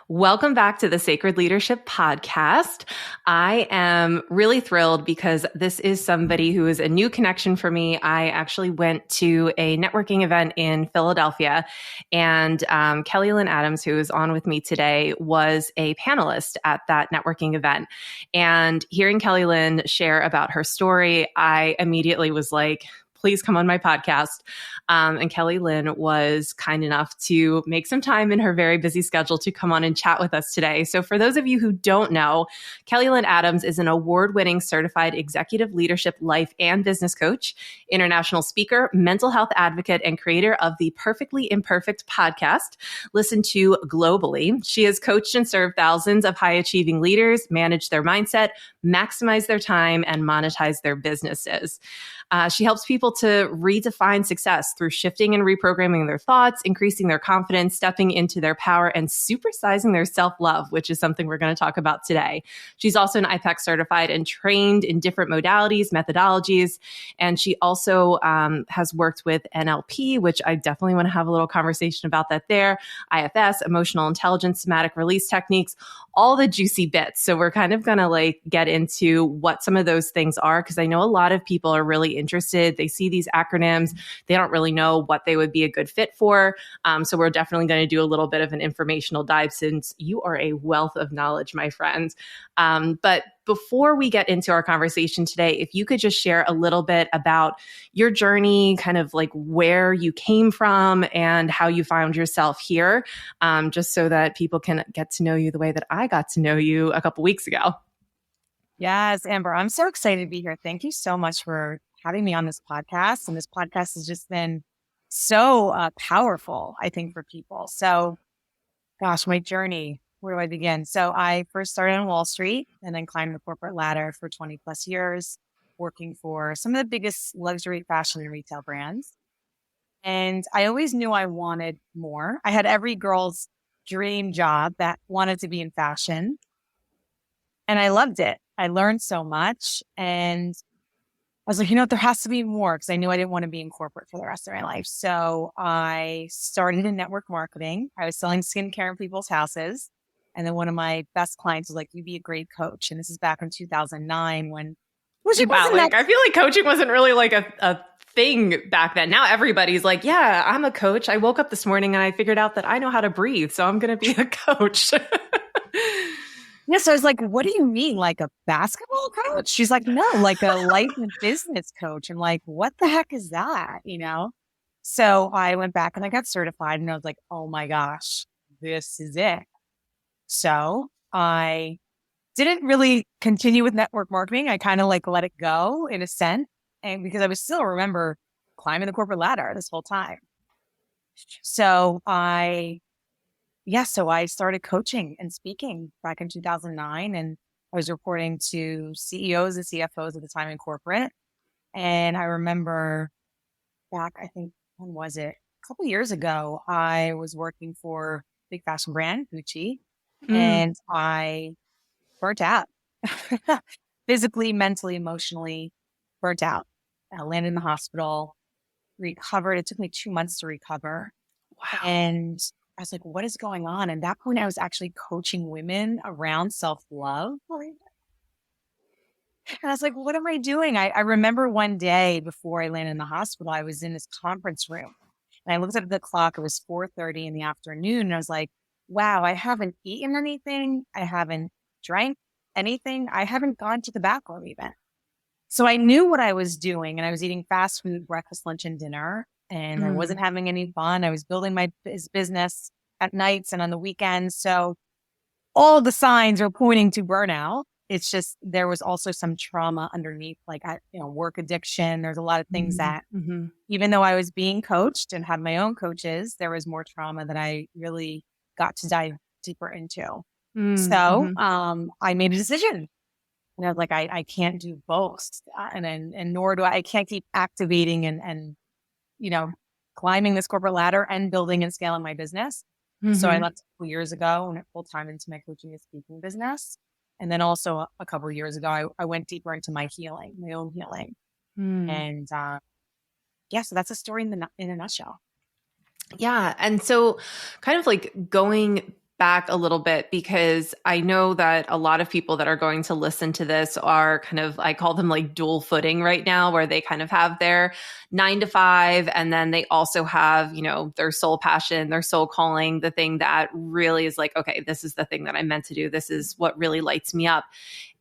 Welcome back to the Sacred Leadership Podcast. I am really thrilled because this is somebody who is a new connection for me. I actually went to a networking event in Philadelphia, and Lynn Adams, who is on with me today, was a panelist at that networking event. And hearing Lynn share about her story, I immediately was like, please come on my podcast. And Lynn was kind enough to make some time in her very busy schedule to come on and chat with us today. So for those of you who don't know, Lynn Adams is an award-winning certified executive leadership life and business coach, international speaker, mental health advocate, and creator of the Perfectly Imperfect podcast, listened to globally. She has coached and served thousands of high-achieving leaders, managed their mindset, maximize their time, and monetize their businesses. She helps people to redefine success through shifting and reprogramming their thoughts, increasing their confidence, stepping into their power, and supersizing their self-love, which is something we're going to talk about today. She's also an IPEC certified and trained in different modalities, methodologies, and she also has worked with NLP, which I definitely want to have a little conversation about that there, IFS, emotional intelligence, somatic release techniques, all the juicy bits. So we're kind of going to get into what some of those things are, because I know a lot of people are really interested. They see these acronyms. They don't really know what they would be a good fit for. So we're definitely going to do a little bit of an informational dive, since you are a wealth of knowledge, my friends. But before we get into our conversation today, if you could just share a little bit about your journey, kind of like where you came from and how you found yourself here, just so that people can get to know you the way that I got to know you a couple weeks ago. Yes, Amber, I'm so excited to be here. Thank you so much for having me on this podcast. And this podcast has just been so powerful, I think, for people. So, gosh, my journey, where do I begin? So I first started on Wall Street and then climbed the corporate ladder for 20 plus years, working for some of the biggest luxury fashion and retail brands. And I always knew I wanted more. I had every girl's dream job that wanted to be in fashion. And I loved it. I learned so much. And I was like, there has to be more, because I knew I didn't want to be in corporate for the rest of my life. So I started in network marketing. I was selling skincare in people's houses. And then one of my best clients was like, you'd be a great coach. And this is back in 2009 when I feel like coaching wasn't really like a thing back then. Now everybody's like, yeah, I'm a coach. I woke up this morning and I figured out that I know how to breathe, so I'm going to be a coach. Yeah, so I was like, what do you mean, like a basketball coach? She's like, no, like a life and business coach. I'm like, what the heck is that? So I went back and I got certified, and I was like, oh my gosh, this is it. So I didn't really continue with network marketing. I kind of let it go in a sense. And because I was still remember climbing the corporate ladder this whole time. So I started coaching and speaking back in 2009, and I was reporting to CEOs and CFOs at the time in corporate. And I remember back, I think, when was it? A couple of years ago, I was working for a big fashion brand, Gucci, and I burnt out. Physically, mentally, emotionally burnt out. I landed in the hospital, recovered. It took me 2 months to recover. Wow. And I was like, what is going on? And at that point, I was actually coaching women around self-love. And I was like, what am I doing? I remember one day before I landed in the hospital, I was in this conference room and I looked at the clock. It was 4:30 in the afternoon. And I was like, wow, I haven't eaten anything. I haven't drank anything. I haven't gone to the bathroom even. So I knew what I was doing, and I was eating fast food, breakfast, lunch, and dinner. And I wasn't having any fun. I was building my business at nights and on the weekends. So all the signs are pointing to burnout. It's just, there was also some trauma underneath, work addiction. There's a lot of things that even though I was being coached and had my own coaches, there was more trauma that I really got to dive deeper into. So I made a decision. And I was like, I can't do both. And nor do I can't keep activating and climbing this corporate ladder and building and scaling my business. So I left a couple years ago and went full time into my coaching and speaking business. And then also a couple of years ago, I went deeper into my healing, my own healing. And so that's a story in a nutshell. Yeah. And so kind of like going back a little bit because I know that a lot of people that are going to listen to this are kind of, I call them like dual footing right now, where they kind of have their 9 to 5 and then they also have, their soul passion, their soul calling, the thing that really is like, okay, this is the thing that I'm meant to do. This is what really lights me up.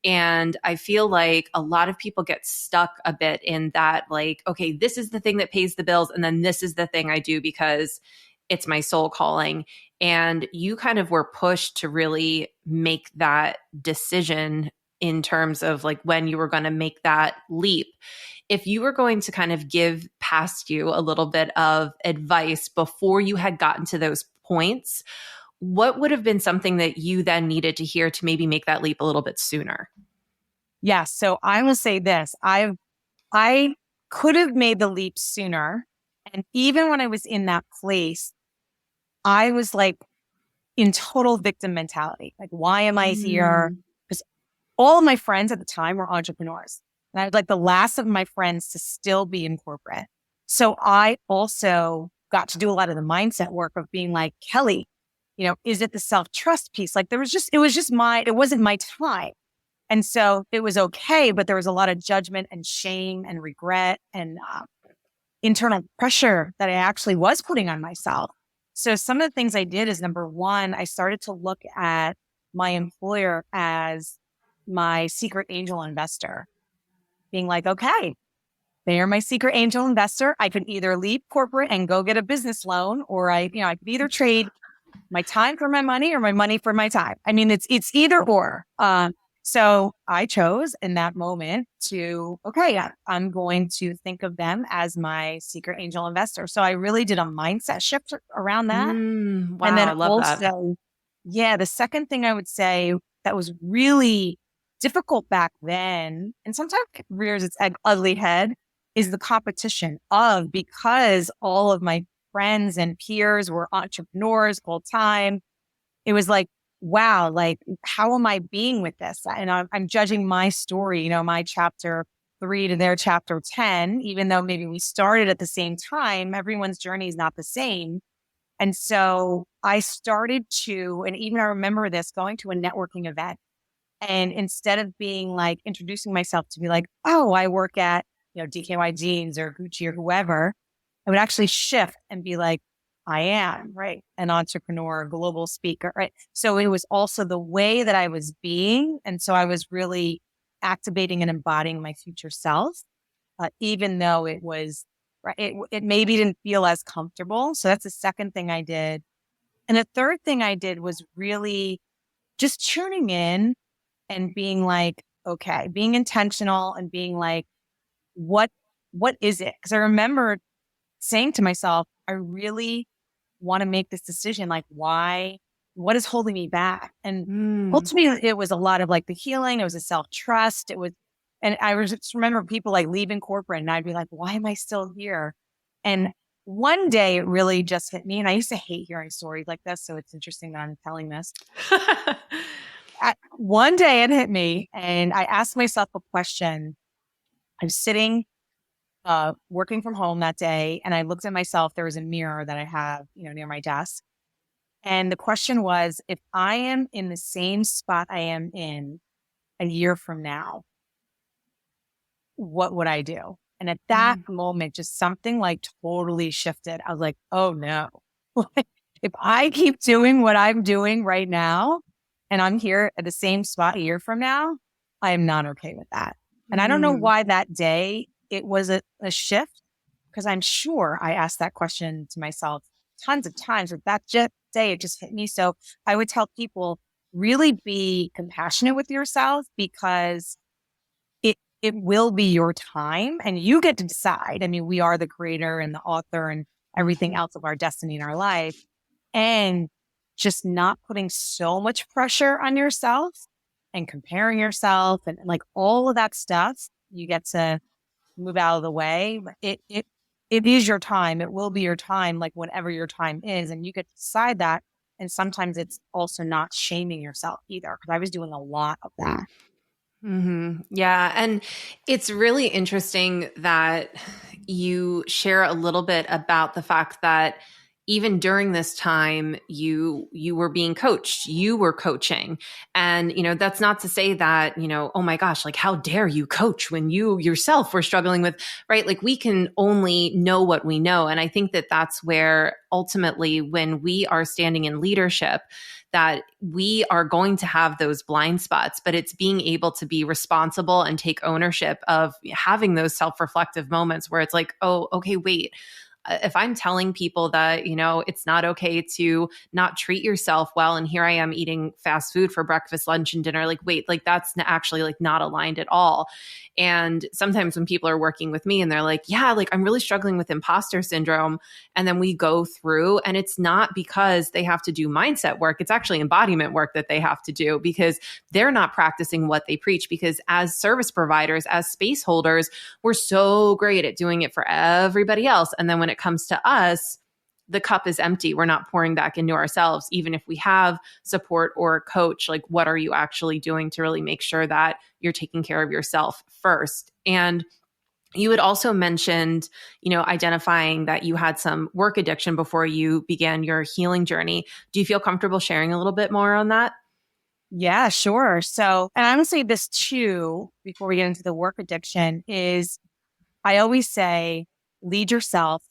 And I feel like a lot of people get stuck a bit in that, like, okay, this is the thing that pays the bills. And then this is the thing I do because it's my soul calling. And you kind of were pushed to really make that decision in terms of like when you were going to make that leap. If you were going to kind of give past you a little bit of advice before you had gotten to those points, what would have been something that you then needed to hear to maybe make that leap a little bit sooner? Yeah. So I will say this. I could have made the leap sooner. And even when I was in that place, I was like in total victim mentality. Like, why am I here? Mm. Because all of my friends at the time were entrepreneurs. And I was like the last of my friends to still be in corporate. So I also got to do a lot of the mindset work of being like, Kelly, is it the self-trust piece? Like it wasn't my time. And so it was okay, but there was a lot of judgment and shame and regret and internal pressure that I actually was putting on myself. So some of the things I did is, number one, I started to look at my employer as my secret angel investor, being like, okay, they are my secret angel investor. I could either leave corporate and go get a business loan, or I could either trade my time for my money or my money for my time. I mean, it's either or. So I chose in that moment to, okay, I'm going to think of them as my secret angel investor. So I really did a mindset shift around that. And Wow, then I love that. also, yeah, the second thing I would say that was really difficult back then, and sometimes rears its ugly head, is the competition of, because all of my friends and peers were entrepreneurs full time. It was like, wow, like, how am I being with this? And I'm judging my story, my chapter 3 to their chapter 10, even though maybe we started at the same time, everyone's journey is not the same. And so I started to, and even I remember this, going to a networking event. And instead of being like introducing myself to be like, oh, I work at, DKY Jeans or Gucci or whoever, I would actually shift and be like, I am, right, an entrepreneur, global speaker, right? So it was also the way that I was being. And so I was really activating and embodying my future self, even though it was, right, it maybe didn't feel as comfortable. So that's the second thing I did. And the third thing I did was really just tuning in and being like, okay, being intentional and being like, what is it? Because I remember saying to myself, I really want to make this decision. Like, why? What is holding me back? And Mm. ultimately, it was a lot of like the healing. It was a self-trust. And I was just remember people like leaving corporate, and I'd be like, why am I still here? And one day it really just hit me. And I used to hate hearing stories like this. So it's interesting that I'm telling this. One day it hit me, and I asked myself a question. I was sitting working from home that day, and I looked at myself. There was a mirror that I have, near my desk. And the question was, if I am in the same spot I am in a year from now, what would I do? And at that moment, just something like totally shifted. I was like, oh no. If I keep doing what I'm doing right now, and I'm here at the same spot a year from now, I am not okay with that. And I don't know Mm. why that day it was a shift, because I'm sure I asked that question to myself tons of times, but that day it just hit me. So I would tell people, really be compassionate with yourself, because it will be your time and you get to decide. I mean, we are the creator and the author and everything else of our destiny in our life. And just not putting so much pressure on yourself and comparing yourself and like all of that stuff, you get to move out of the way. It is your time. It will be your time, like whenever your time is, and you get to decide that. And sometimes it's also not shaming yourself either, because I was doing a lot of that. Yeah. And it's really interesting that you share a little bit about the fact that even during this time, you were being coached, you were coaching. And, that's not to say that, oh my gosh, like, how dare you coach when you yourself were struggling with, right? Like, we can only know what we know. And I think that that's where ultimately, when we are standing in leadership, that we are going to have those blind spots, but it's being able to be responsible and take ownership of having those self-reflective moments where it's like, oh, okay, wait. If I'm telling people that, it's not okay to not treat yourself well, and here I am eating fast food for breakfast, lunch, and dinner, like, wait, like, that's actually like not aligned at all. And sometimes when people are working with me and they're like, yeah, like, I'm really struggling with imposter syndrome. And then we go through, and it's not because they have to do mindset work. It's actually embodiment work that they have to do, because they're not practicing what they preach. Because as service providers, as space holders, we're so great at doing it for everybody else. And then when it comes to us, the cup is empty. We're not pouring back into ourselves. Even if we have support or a coach, like, what are you actually doing to really make sure that you're taking care of yourself first? And you had also mentioned, identifying that you had some work addiction before you began your healing journey. Do you feel comfortable sharing a little bit more on that? Yeah, sure. So, and I'm going to say this too, before we get into the work addiction, is I always say, lead yourself,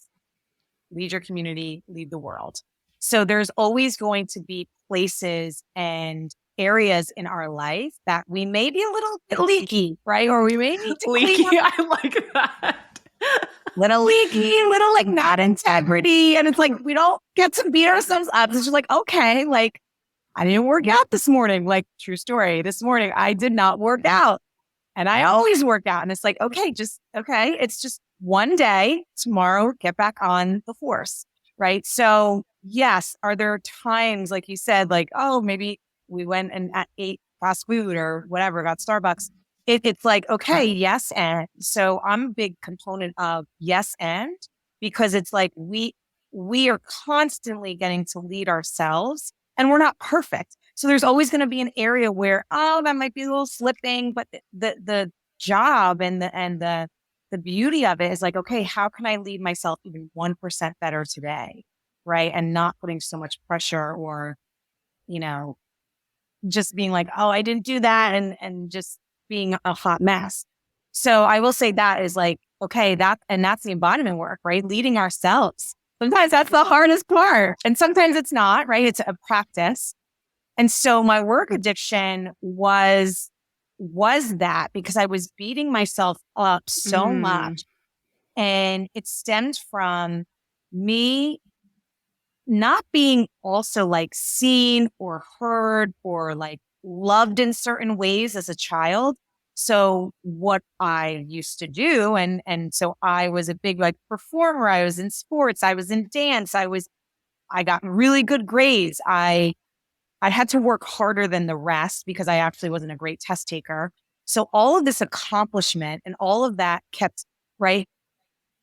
lead your community, lead the world. So there's always going to be places and areas in our life that we may be a little bit leaky, right? Or we may need to Leaky, clean up. I like that. Little leaky, little like not integrity. And it's like, we don't get to beat ourselves up. It's just like, okay, like, I didn't work out this morning. Like, true story. This morning, I did not work out. And I always work out. And it's like, okay, it's just one day. Tomorrow, get back on the horse, right? So yes, are there times, like you said, like, oh, maybe we went and ate fast food or whatever, got Starbucks. It's like, okay, yes. And so I'm a big component of yes. And because it's like, we are constantly getting to lead ourselves, and we're not perfect. So there's always going to be an area where, oh, that might be a little slipping, but the job and the beauty of it is like, okay, how can I lead myself even 1% better today? Right. And not putting so much pressure, or, just being like, oh, I didn't do that. And just being a hot mess. So I will say that is like, okay, that's the embodiment work, right? Leading ourselves. Sometimes that's the hardest part. And sometimes it's not, right? It's a practice. And so my work addiction was that, because I was beating myself up so much. And it stemmed from me not being also like seen or heard or like loved in certain ways as a child. So what I used to do, and so I was a big like performer. I was in sports. I was in dance. I got really good grades. I had to work harder than the rest because I actually wasn't a great test taker. So all of this accomplishment and all of that kept, right,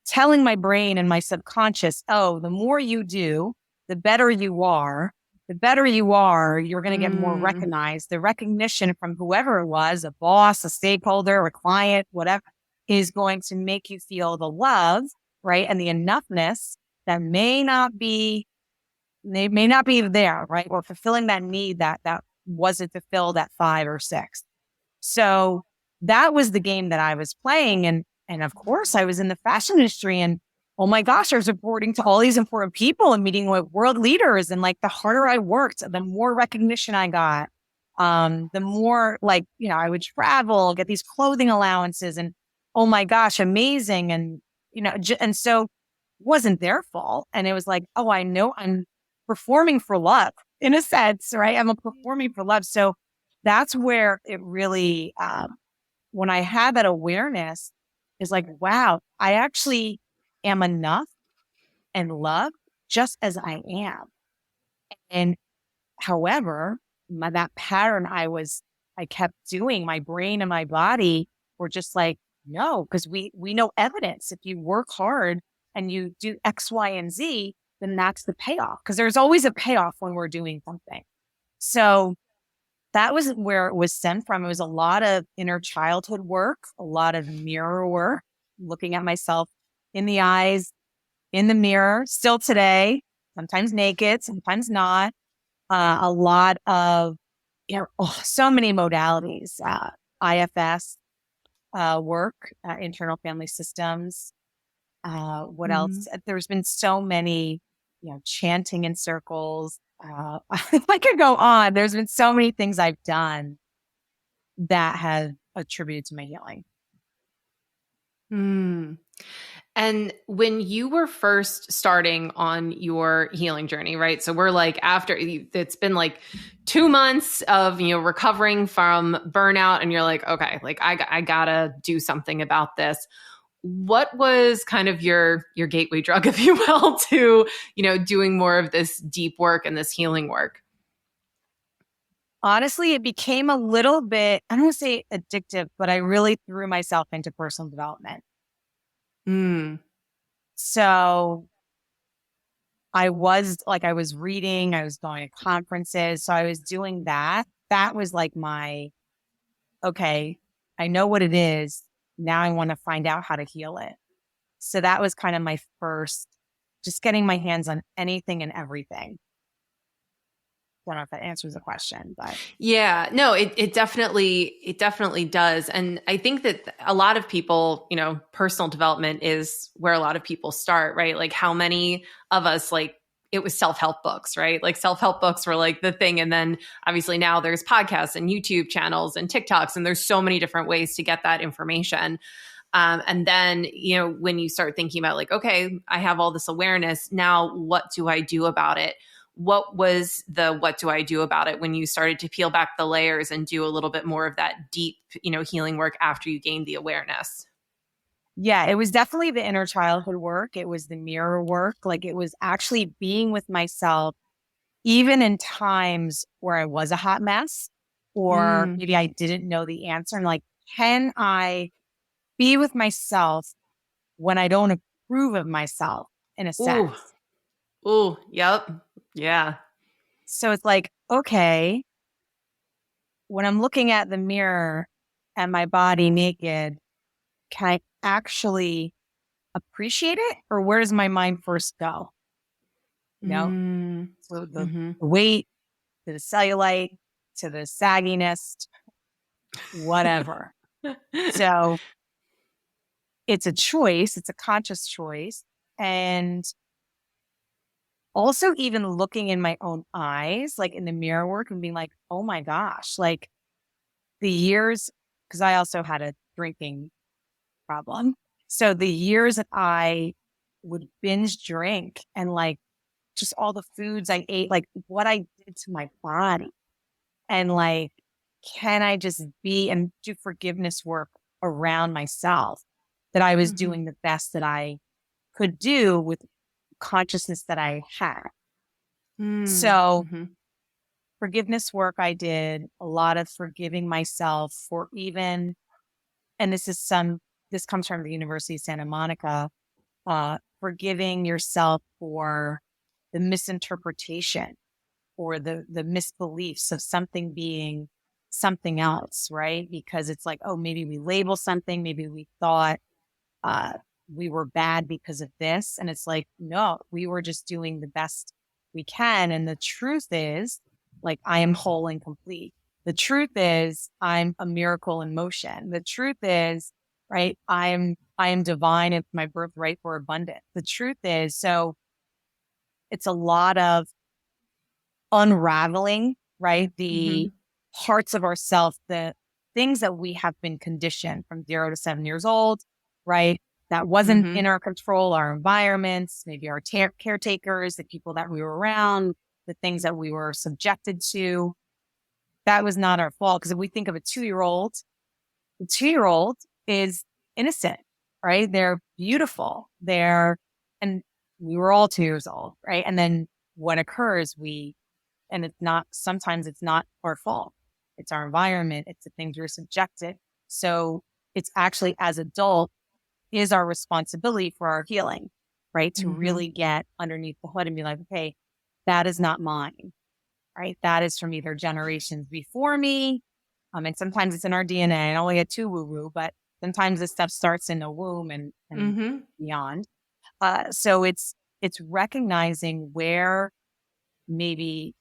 telling my brain and my subconscious, oh, the more you do, the better you are. The better you are, you're going to get more recognized. The recognition from whoever it was, a boss, a stakeholder, a client, whatever, is going to make you feel the love, right? And the enoughness that may not be there, right? Or fulfilling that need that wasn't fulfilled at 5 or 6. So that was the game that I was playing. And of course I was in the fashion industry, and oh my gosh, I was reporting to all these important people and meeting with world leaders. And like, the harder I worked, the more recognition I got. The more like, I would travel, get these clothing allowances, and oh my gosh, amazing. And, and so it wasn't their fault. And it was like, oh, I know I'm performing for love in a sense, right? I'm performing for love. So that's where it really, when I had that awareness, is like, wow, I actually am enough and loved just as I am. And however, that pattern I kept doing, my brain and my body were just like, no, because we know evidence. If you work hard and you do X, Y, and Z, then that's the payoff. Because there's always a payoff when we're doing something. So that was where it was stemmed from. It was a lot of inner childhood work, a lot of mirror work, looking at myself in the eyes, in the mirror, still today. sometimes naked, sometimes not. A lot of, so many modalities, IFS work, internal family systems. What Mm-hmm. else? There's been so many, chanting in circles. I could go on. There's been so many things I've done that have attributed to my healing. Mm. And when you were first starting on your healing journey, right? So we're like it's been like 2 months of, recovering from burnout, and you're like, okay, like I gotta do something about this. What was kind of your gateway drug, if you will, to, doing more of this deep work and this healing work? Honestly, it became a little bit, I don't want to say addictive, but I really threw myself into personal development. Mm. So I was reading, I was going to conferences. So I was doing that. That was like okay, I know what it is. Now I want to find out how to heal it. So that was kind of my first, just getting my hands on anything and everything. I don't know if that answers the question, but Yeah, no, it definitely does. And I think that a lot of people, personal development is where a lot of people start, right? Like how many of us, like, it was self-help books, right? Like self-help books were like the thing. And then obviously now there's podcasts and YouTube channels and TikToks, and there's so many different ways to get that information. And then, when you start thinking about like, okay, I have all this awareness. Now, what do I do about it? What do I do about it when you started to peel back the layers and do a little bit more of that deep, healing work after you gained the awareness? yeah, it was definitely the inner childhood work. It was the mirror work. Like it was actually being with myself, even in times where I was a hot mess, or Mm. maybe I didn't know the answer. And like, can I be with myself when I don't approve of myself in a Ooh, sense? ooh, yep. Yeah. So it's like, okay, when I'm looking at the mirror and my body naked, can I actually appreciate it? Or where does my mind first go? You know, Mm. so the Mm-hmm. weight to the cellulite to the sagginess, whatever. So it's a choice, it's a conscious choice. And also, even looking in my own eyes, like in the mirror work and being like, oh my gosh, like the years, because I also had a drinking problem. So the years that I would binge drink and like just all the foods I ate, like what I did to my body. And like, can I just be and do forgiveness work around myself that I was Mm-hmm. doing the best that I could do with consciousness that I had. So Mm-hmm. forgiveness work, I did a lot of forgiving myself for even, and this comes from the University of Santa Monica, forgiving yourself for the misinterpretation or the misbeliefs of something being something else, right? Because it's like, oh, maybe we label something, maybe we thought uh, we were bad because of this. And it's like, no, we were just doing the best we can. And the truth is, like, I am whole and complete. The truth is, I'm a miracle in motion. The truth is, right, I am divine. It's my birthright for abundance. The truth is, so it's a lot of unraveling, right? Mm-hmm. The parts of ourselves, the things that we have been conditioned from 0 to 7 years old, right? That wasn't Mm-hmm. in our control, our environments, maybe our caretakers, the people that we were around, the things that we were subjected to. That was not our fault. Because if we think of a 2-year-old, the 2-year-old is innocent, right? They're beautiful. And we were all 2 years old, right? And then what occurs, and sometimes it's not our fault. It's our environment. It's the things we're subjected. So it's actually as adult is our responsibility for our healing, right? To Mm-hmm. really get underneath the hood and be like, okay, that is not mine, right? That is from either generations before me. And sometimes it's in our DNA. I don't want to get too woo woo, but sometimes this stuff starts in the womb and Mm-hmm. beyond. So it's it's recognizing where maybe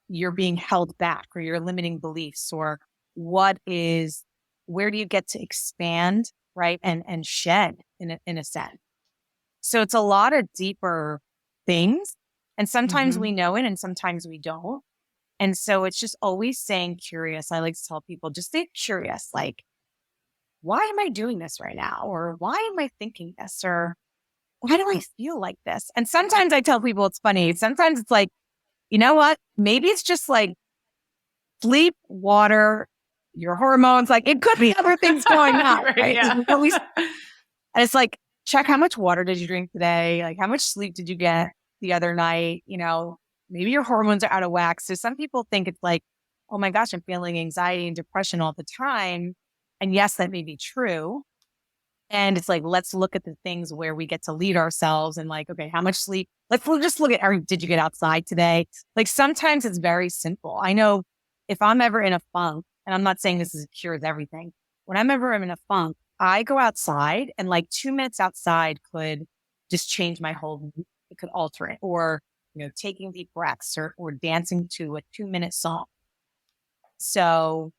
you're being held back or your limiting beliefs, or where do you get to expand, right? And shed in a sense. So it's a lot of deeper things. And sometimes we know it and sometimes we don't. And so it's just always staying curious. I like to tell people, just stay curious. Like, why am I doing this right now? Or why am I thinking this? Or why do I feel like this? And sometimes I tell people it's funny. Sometimes it's like, you know what? Maybe it's just like sleep, water, your hormones. Like it could be other things going on. Right? Yeah. And it's like, check how much water did you drink today? Like how much sleep did you get the other night? Maybe your hormones are out of whack. So some people think it's like, oh my gosh, I'm feeling anxiety and depression all the time. And yes, that may be true. And it's like, let's look at the things where we get to lead ourselves and like, okay, how much sleep? We'll just look at, did you get outside today? Like sometimes it's very simple. I know if I'm ever in a funk, and I'm not saying this cures everything. When I'm ever in a funk, I go outside and like 2 minutes outside could just change my whole, it could alter it. Or, taking deep breaths or dancing to a 2-minute song. So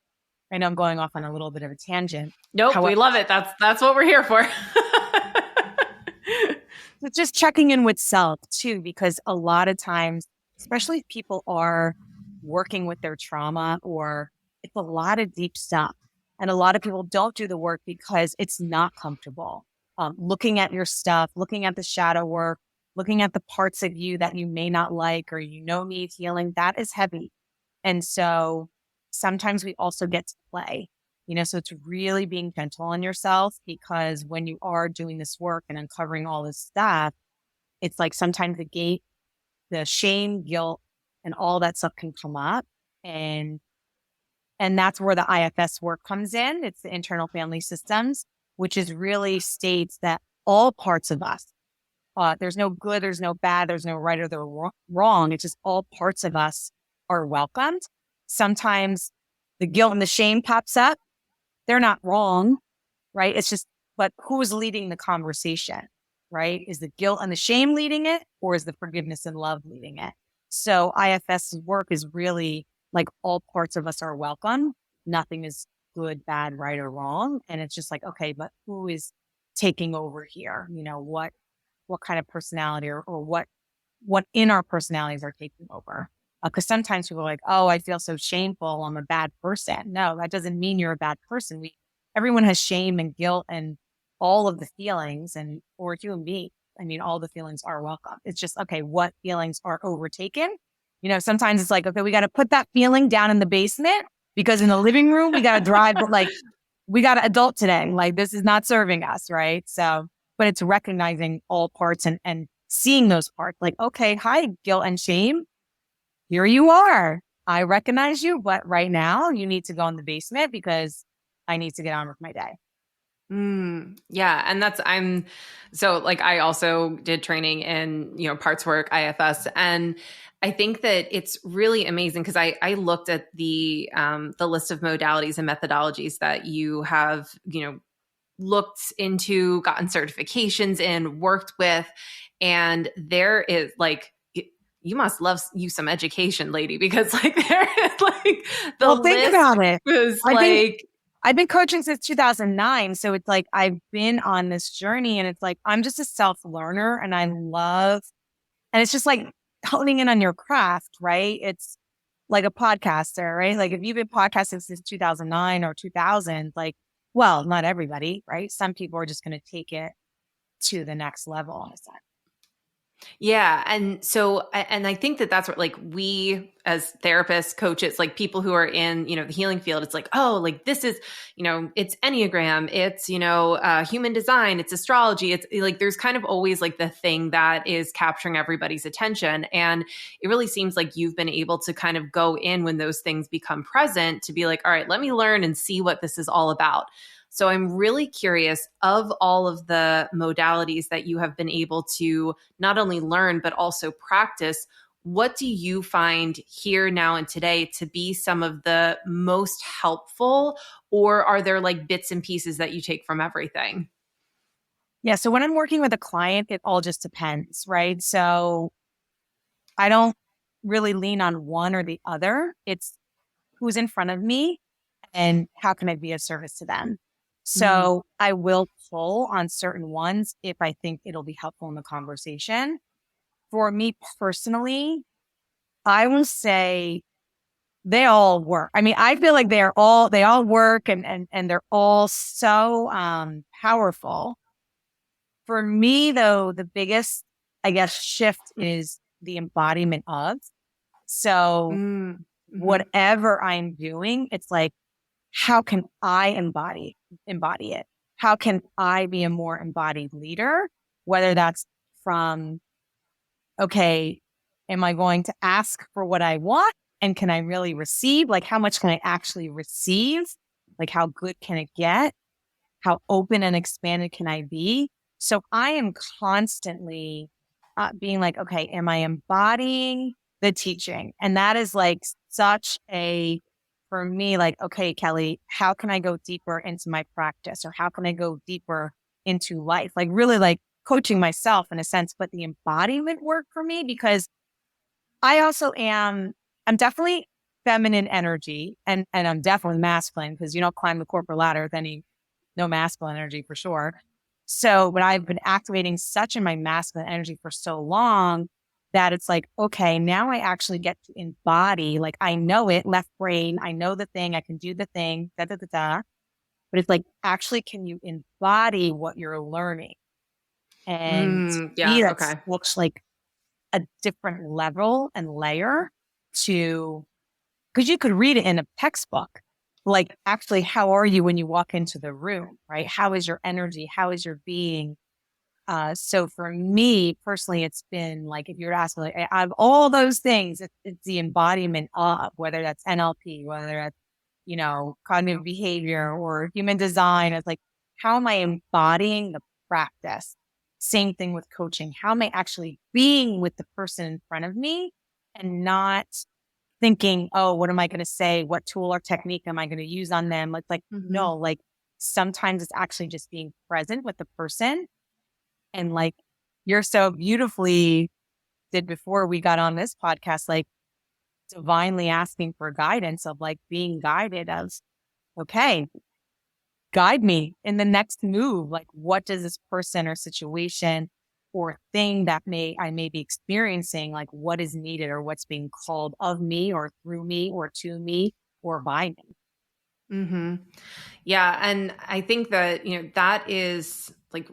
I know I'm going off on a little bit of a tangent. Nope, we love it. That's what we're here for. It's just checking in with self too, because a lot of times, especially if people are working with their trauma, or it's a lot of deep stuff. And a lot of people don't do the work because it's not comfortable. Looking at your stuff, looking at the shadow work, looking at the parts of you that you may not like or need healing, that is heavy. And so sometimes we also get to play, so it's really being gentle on yourself, because when you are doing this work and uncovering all this stuff, it's like sometimes the shame, guilt, and all that stuff can come up. And that's where the IFS work comes in. It's the internal family systems, which is really states that all parts of us, there's no good, there's no bad, there's no right or the wrong. It's just all parts of us are welcomed. Sometimes the guilt and the shame pops up. They're not wrong, right? It's just, but who's leading the conversation, right? Is the guilt and the shame leading it, or is the forgiveness and love leading it? So IFS work is really like all parts of us are welcome. Nothing is good, bad, right, or wrong. And it's just like, okay, but who is taking over here? What kind of personality or what in our personalities are taking over? Because sometimes people are like, oh, I feel so shameful, I'm a bad person. No, that doesn't mean you're a bad person. Everyone has shame and guilt and all of the feelings, and or human being. I mean, all the feelings are welcome. It's just, okay, what feelings are overtaken? Sometimes it's like, okay, we got to put that feeling down in the basement, because in the living room, we got to drive, like we got to adult today. Like this is not serving us, right? So, but it's recognizing all parts and seeing those parts like, okay, hi, guilt and shame. Here you are. I recognize you, but right now you need to go in the basement because I need to get on with my day. Yeah. And I also did training in, parts work, IFS. And I think that it's really amazing because I looked at the list of modalities and methodologies that you have, looked into, gotten certifications in, worked with, and there is like, you must love you some education, lady, because like there is like the think about it. Was I've been coaching since 2009. So it's like, I've been on this journey, and it's like, I'm just a self-learner, and and it's just like honing in on your craft, right? It's like a podcaster, right? Like if you've been podcasting since 2009 or 2000, like, well, not everybody, right? Some people are just going to take it to the next level in a sense. Yeah. And so, and I think that that's what, like, we as therapists, coaches, like people who are in, the healing field, it's like, oh, like this is, it's Enneagram, it's, human design, it's astrology. It's like, there's kind of always like the thing that is capturing everybody's attention. And it really seems like you've been able to kind of go in when those things become present to be like, all right, let me learn and see what this is all about. So I'm really curious, of all of the modalities that you have been able to not only learn, but also practice, what do you find here now and today to be some of the most helpful? Or are there like bits and pieces that you take from everything? Yeah. So when I'm working with a client, it all just depends, right? So I don't really lean on one or the other. It's who's in front of me and how can I be of service to them? Mm, So I will pull on certain ones if I think it'll be helpful in the conversation. For me personally, I will say they all work. I mean, I feel like they all work and they're all so powerful. For me though, the biggest, I guess, shift is the embodiment of. So mm, mhm, whatever I'm doing, it's like, how can I embody it? How can I be a more embodied leader? Whether that's from, okay, am I going to ask for what I want? And can I really receive? Like, how much can I actually receive? Like, how good can it get? How open and expanded can I be? So I am constantly being like, okay, am I embodying the teaching? And that is like such a, for me, like, okay, Kelly, how can I go deeper into my practice or how can I go deeper into life? Like really like coaching myself in a sense, but the embodiment work for me because I also am, I'm definitely feminine energy and I'm definitely masculine because you don't climb the corporate ladder with any no masculine energy for sure. So, but I've been activating such in my masculine energy for so long that it's like, okay, now I actually get to embody, like I know it, left brain, I know the thing, I can do the thing, da da da da. But it's like, actually, can you embody what you're learning? And to me, yeah, that's okay. looks like a different level and layer to because you could read it in a textbook. Like, actually, how are you when you walk into the room, right? How is your energy? How is your being? So for me personally, it's been like, if you're asking, like, out of all those things, it's the embodiment of whether that's NLP, whether that's, cognitive behavior or human design. It's like, how am I embodying the practice? Same thing with coaching. How am I actually being with the person in front of me and not thinking, oh, what am I going to say? What tool or technique am I going to use on them? Like, Mhm. no, like sometimes it's actually just being present with the person. And like you're so beautifully did before we got on this podcast, like divinely asking for guidance of like being guided as, okay, guide me in the next move. Like, what does this person or situation or thing that I may be experiencing, like what is needed or what's being called of me or through me or to me or by me? Mhm. Yeah, and I think that, that is like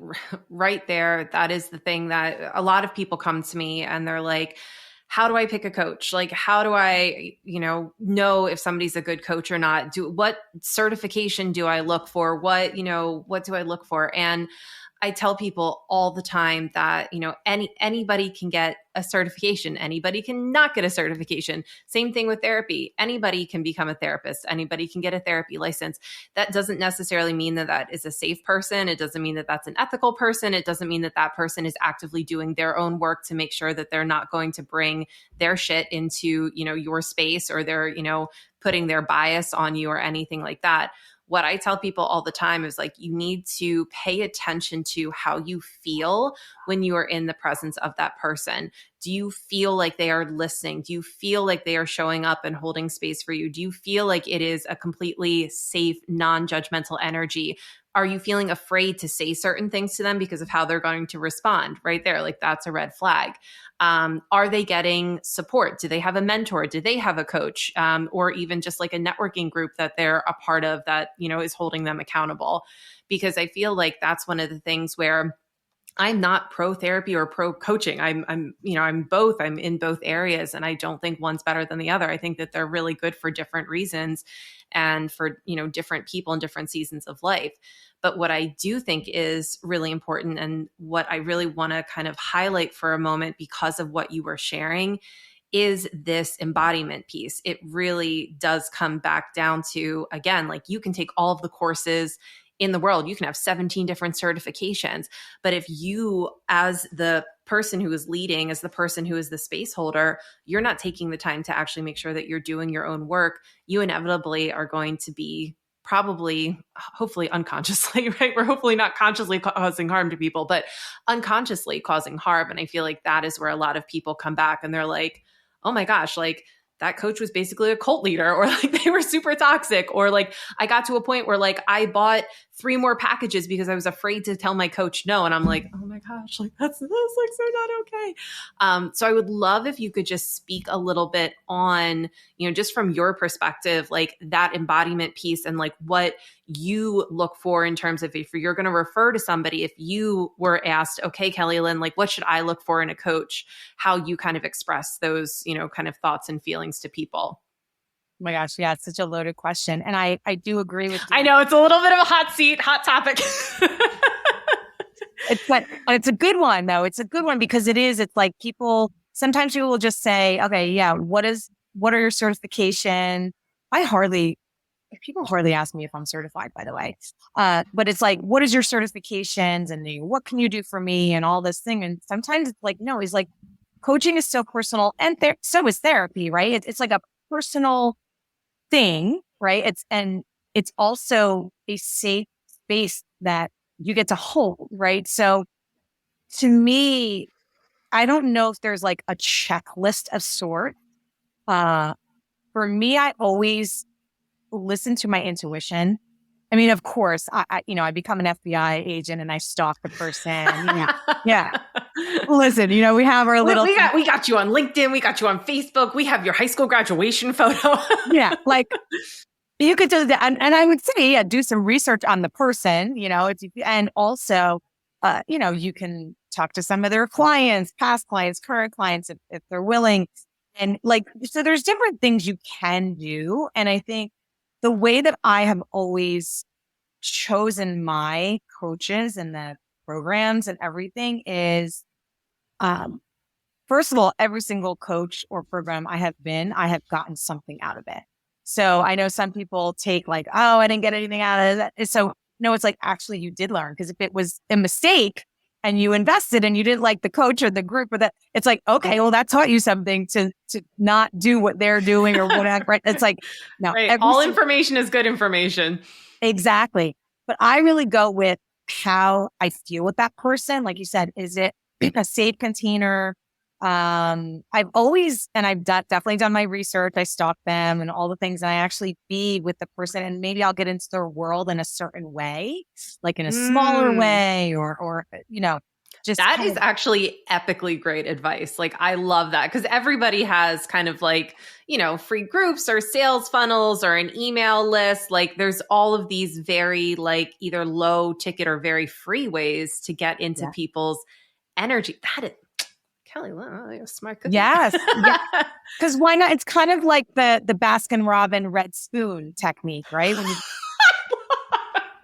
right there, that is the thing that a lot of people come to me and they're like, how do I pick a coach? Like, how do I, know if somebody's a good coach or not? What certification do I look for? What do I look for? And I tell people all the time that, anybody can get a certification. Anybody can not get a certification. Same thing with therapy. Anybody can become a therapist. Anybody can get a therapy license. That doesn't necessarily mean that that is a safe person. It doesn't mean that that's an ethical person. It doesn't mean that that person is actively doing their own work to make sure that they're not going to bring their shit into, your space or they're, putting their bias on you or anything like that. What I tell people all the time is like, you need to pay attention to how you feel when you are in the presence of that person. Do you feel like they are listening? Do you feel like they are showing up and holding space for you? Do you feel like it is a completely safe, non-judgmental energy? Are you feeling afraid to say certain things to them because of how they're going to respond? Right there, like that's a red flag. Are they getting support? Do they have a mentor? Do they have a coach? Or even just like a networking group that they're a part of that, is holding them accountable? Because I feel like that's one of the things where I'm not pro therapy or pro coaching. I'm both. I'm in both areas, and I don't think one's better than the other. I think that they're really good for different reasons and for, different people in different seasons of life. But what I do think is really important and what I really want to kind of highlight for a moment because of what you were sharing is this embodiment piece. It really does come back down to, again, like you can take all of the courses in the world, you can have 17 different certifications. But if you, as the person who is leading, as the person who is the space holder, you're not taking the time to actually make sure that you're doing your own work, you inevitably are going to be probably, hopefully unconsciously, right? We're hopefully not consciously causing harm to people, but unconsciously causing harm. And I feel like that is where a lot of people come back and they're like, oh my gosh, like that coach was basically a cult leader, or like they were super toxic, or like I got to a point where like I bought 3 more packages because I was afraid to tell my coach no. And I'm like, oh my gosh, like that's like so not okay. So I would love if you could just speak a little bit on, just from your perspective, like that embodiment piece and like what you look for in terms of if you're going to refer to somebody, if you were asked, okay, Kelly Lynn, like what should I look for in a coach, how you kind of express those, kind of thoughts and feelings to people. Oh my gosh. Yeah. It's such a loaded question. And I do agree with you. I know it's a little bit of a hot topic. It's a good one though. It's a good one because it's like sometimes people will just say, okay, yeah, what are your certifications? People hardly ask me if I'm certified, by the way. But it's like, what is your certifications and what can you do for me and all this thing? And sometimes it's like, no, it's like coaching is so personal and so is therapy, right? It's like a personal thing, right? It's also a safe space that you get to hold, right? So to me, I don't know if there's like a checklist of sort. For me, I always listen to my intuition. I mean, of course, I become an FBI agent and I stalk the person. Yeah. Listen, we have our little. We got you on LinkedIn. We got you on Facebook. We have your high school graduation photo. Yeah, like you could do that, and I would say, yeah, do some research on the person. And also, you can talk to some of their clients, past clients, current clients, if they're willing, and so there's different things you can do, and I think the way that I have always chosen my coaches and the programs and everything is, first of all, every single coach or program I have gotten something out of it. So I know some people take like, oh, I didn't get anything out of that. So no, it's like, actually you did learn, because if it was a mistake and you invested and you didn't like the coach or the group or that, it's like, okay, well, that taught you something to not do what they're doing or whatever. Right? It's like, no, right. All information is good information. Exactly. But I really go with how I feel with that person. Like you said, is it a safe container? I've always, and I've definitely done my research. I stalk them and all the things, and I actually be with the person, and maybe I'll get into their world in a certain way, like in a smaller way, or just that is actually epically great advice. Like I love that, because everybody has kind of like, free groups or sales funnels or an email list. Like there's all of these very like either low ticket or very free ways to get into people's energy. That is Kelly, you're smart cookie. Yes. Yeah. Because why not? It's kind of like the Baskin Robbins red spoon technique, right?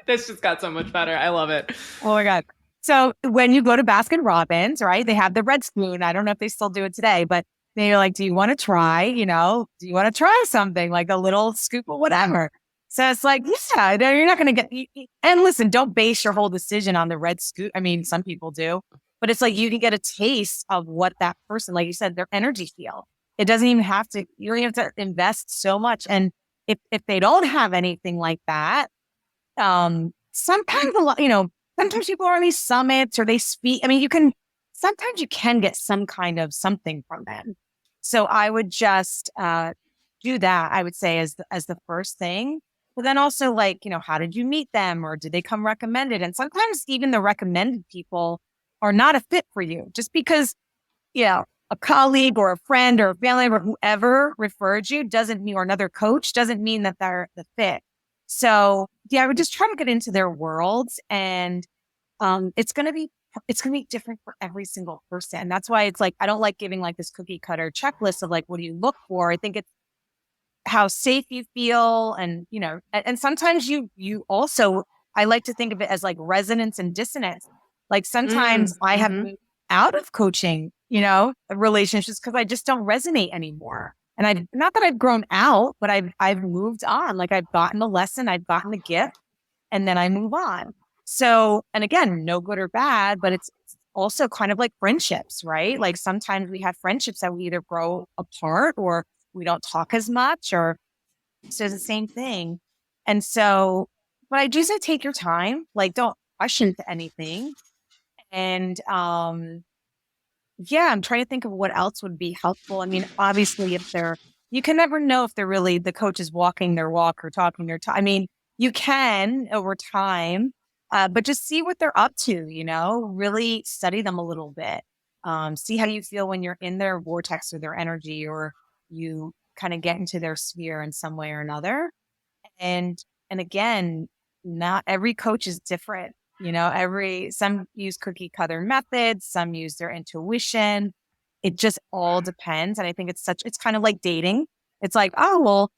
This just got so much better. I love it. Oh my God. So when you go to Baskin Robbins, right, they have the red spoon. I don't know if they still do it today, but they're like, do you want to try, do you want to try something like a little scoop of whatever? So it's like, yeah, you're not going to get, and listen, don't base your whole decision on the red scoop. I mean, some people do. But it's like you can get a taste of what that person, like you said, their energy feel. It doesn't even have to, you don't even have to invest so much. And if they don't have anything like that, sometimes sometimes people are on these summits or they speak. I mean, sometimes you can get some kind of something from them. So I would just do that, I would say, as the first thing. But then also how did you meet them, or did they come recommended? And sometimes even the recommended people are not a fit for you, just because, a colleague or a friend or a family member, whoever referred you doesn't mean, or another coach doesn't mean that they're the fit. So I would just try to get into their worlds, and it's going to be different for every single person. And that's why it's like, I don't like giving like this cookie cutter checklist of like, what do you look for? I think it's how safe you feel. And, and sometimes you also, I like to think of it as like resonance and dissonance. Like sometimes I have moved out of coaching, relationships because I just don't resonate anymore. And not that I've grown out, but I've moved on. Like I've gotten the lesson, I've gotten the gift, and then I move on. So, and again, no good or bad, but it's also kind of like friendships, right? Like sometimes we have friendships that we either grow apart or we don't talk as much, or so it's the same thing. And so, but I do say take your time, like don't rush into anything. And yeah, I'm trying to think of what else would be helpful. I mean, obviously, you can never know if they're really the coach is walking their walk or talking their talk. I mean, you can over time, but just see what they're up to, really study them a little bit. See how you feel when you're in their vortex or their energy, or you kind of get into their sphere in some way or another. And and again, not every coach is different. Some use cookie cutter methods, some use their intuition. It just all depends. And I think it's kind of like dating. It's like, oh, well,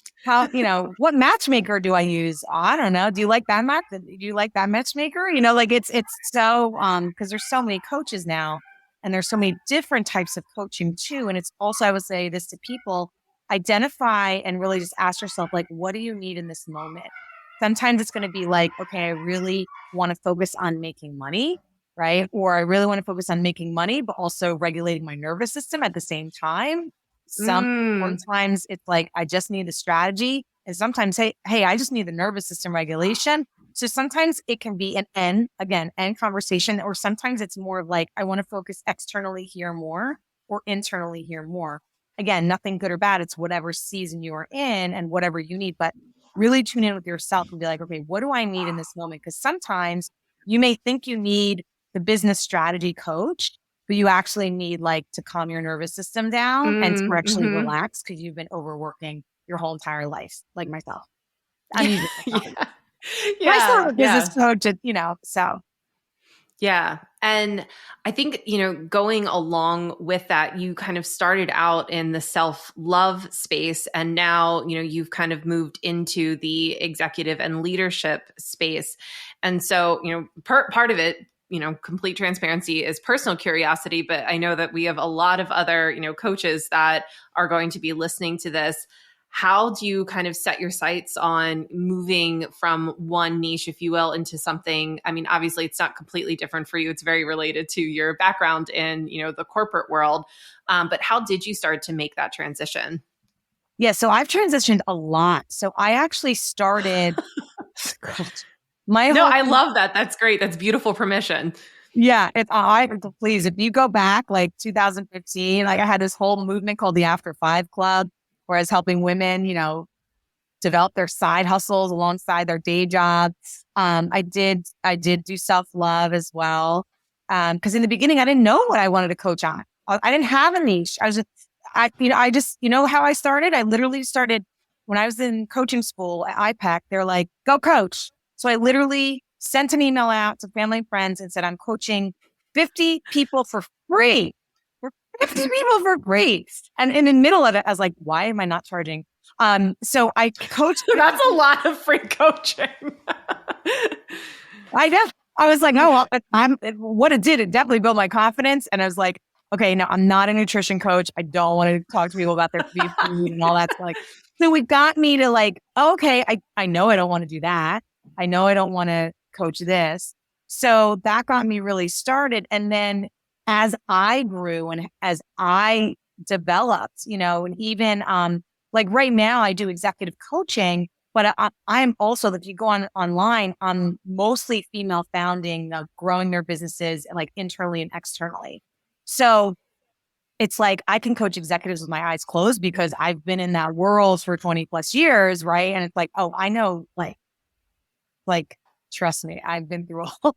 what matchmaker do I use? Oh, I don't know. Do you like that Do you like that matchmaker? Like it's so, because there's so many coaches now and there's so many different types of coaching too. And it's also, I would say this to people, identify and really just ask yourself, like, what do you need in this moment? Sometimes it's going to be like, okay, I really want to focus on making money, right? Or I really want to focus on making money, but also regulating my nervous system at the same time. Sometimes it's like, I just need the strategy. And sometimes, hey, I just need the nervous system regulation. So sometimes it can be an end conversation, or sometimes it's more of like, I want to focus externally here more or internally here more. Again, nothing good or bad. It's whatever season you are in and whatever you need, but really tune in with yourself and be like, okay, what do I need in this moment? Because sometimes you may think you need the business strategy coach, but you actually need like to calm your nervous system down and to actually relax because you've been overworking your whole entire life, like myself. I'm using myself. Myself a business coach, so. Yeah. And I think, going along with that, you kind of started out in the self-love space, and now, you've kind of moved into the executive and leadership space. And so, part of it, complete transparency, is personal curiosity, but I know that we have a lot of other, coaches that are going to be listening to this. How do you kind of set your sights on moving from one niche, if you will, into something? I mean, obviously it's not completely different for you. It's very related to your background in, the corporate world. But how did you start to make that transition? Yeah. So I've transitioned a lot. So I actually started I love that. That's great. That's beautiful permission. Yeah, please, if you go back like 2015, like I had this whole movement called the After Five Club, where I was helping women, develop their side hustles alongside their day jobs. I did do self-love as well. Because in the beginning, I didn't know what I wanted to coach on. I didn't have a niche. I was just, how I started? I literally started when I was in coaching school at IPAC. They're like, go coach. So I literally sent an email out to family and friends and said, I'm coaching 50 people for free. For 50 people for free. And in the middle of it, I was like, why am I not charging? So I coached. That's a lot of free coaching. I know. I was like, oh, well, it definitely built my confidence. And I was like, okay, no, I'm not a nutrition coach. I don't want to talk to people about their food and all that. So it got me to like, okay, I know I don't want to do that. I know I don't want to coach this. So that got me really started. And then as I grew and as I developed, and even like right now I do executive coaching, but I'm also, if you go online, I'm mostly female founding, growing their businesses like internally and externally. So it's like I can coach executives with my eyes closed because I've been in that world for 20 plus years, right? And it's like, oh, I know, like, trust me, I've been through all.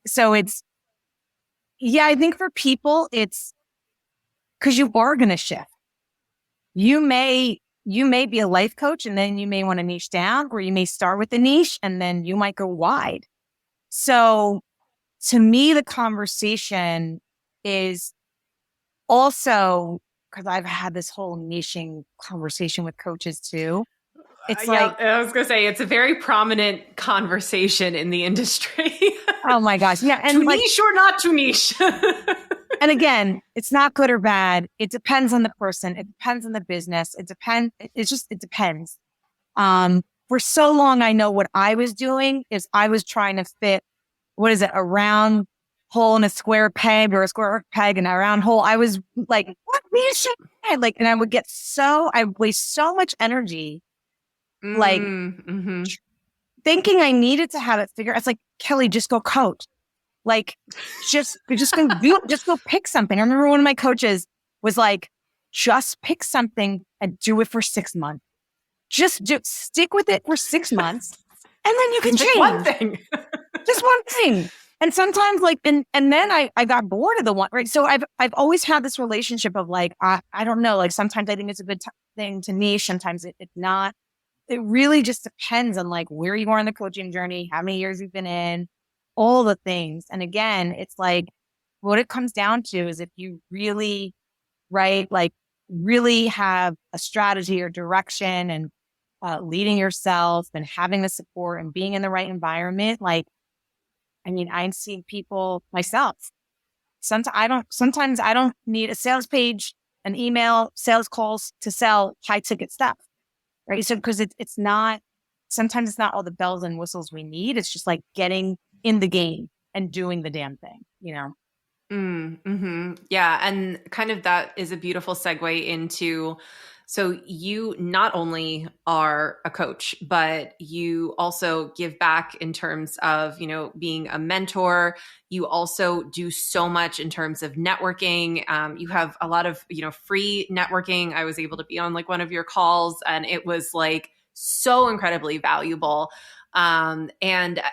So I think for people, it's because you are going to shift. You may be a life coach and then you may want to niche down, or you may start with a niche and then you might go wide. So to me, the conversation is also, because I've had this whole niching conversation with coaches too. It's like, I was going to say, it's a very prominent conversation in the industry. Oh my gosh. Yeah. And to niche or not to niche. And again, it's not good or bad. It depends on the person. It depends on the business. It depends. It depends. For so long, I know what I was doing is I was trying to fit, a round hole in a square peg, or a square peg in a round hole. I was like, what niche? And I would I waste so much energy like Mm-hmm. thinking I needed to have it figured. It's like, Kelly, just go coach. Like, just go do, just go pick something. I remember one of my coaches was like, just pick something and do it for 6 months. Just stick with it for 6 months, and then you can Pick change one thing. just one thing. And sometimes like, and then I got bored of the one, right? So I've always had this relationship of like, I don't know, like sometimes I think it's a good thing to niche. Sometimes it's not. It really just depends on like where you are in the coaching journey, how many years you've been in, all the things. And again, it's like what it comes down to is if you really, right, like really have a strategy or direction and leading yourself and having the support and being in the right environment. Like, I mean, I've seen people myself. Sometimes I don't need a sales page, an email, sales calls to sell high ticket stuff. Right. So, because it's not, sometimes it's not all the bells and whistles we need. It's just like getting in the game and doing the damn thing, you know? Mm-hmm. Yeah. And kind of that is a beautiful segue into, so you not only are a coach, but you also give back in terms of, being a mentor. You also do so much in terms of networking. You have a lot of, free networking. I was able to be on like one of your calls and it was like so incredibly valuable. And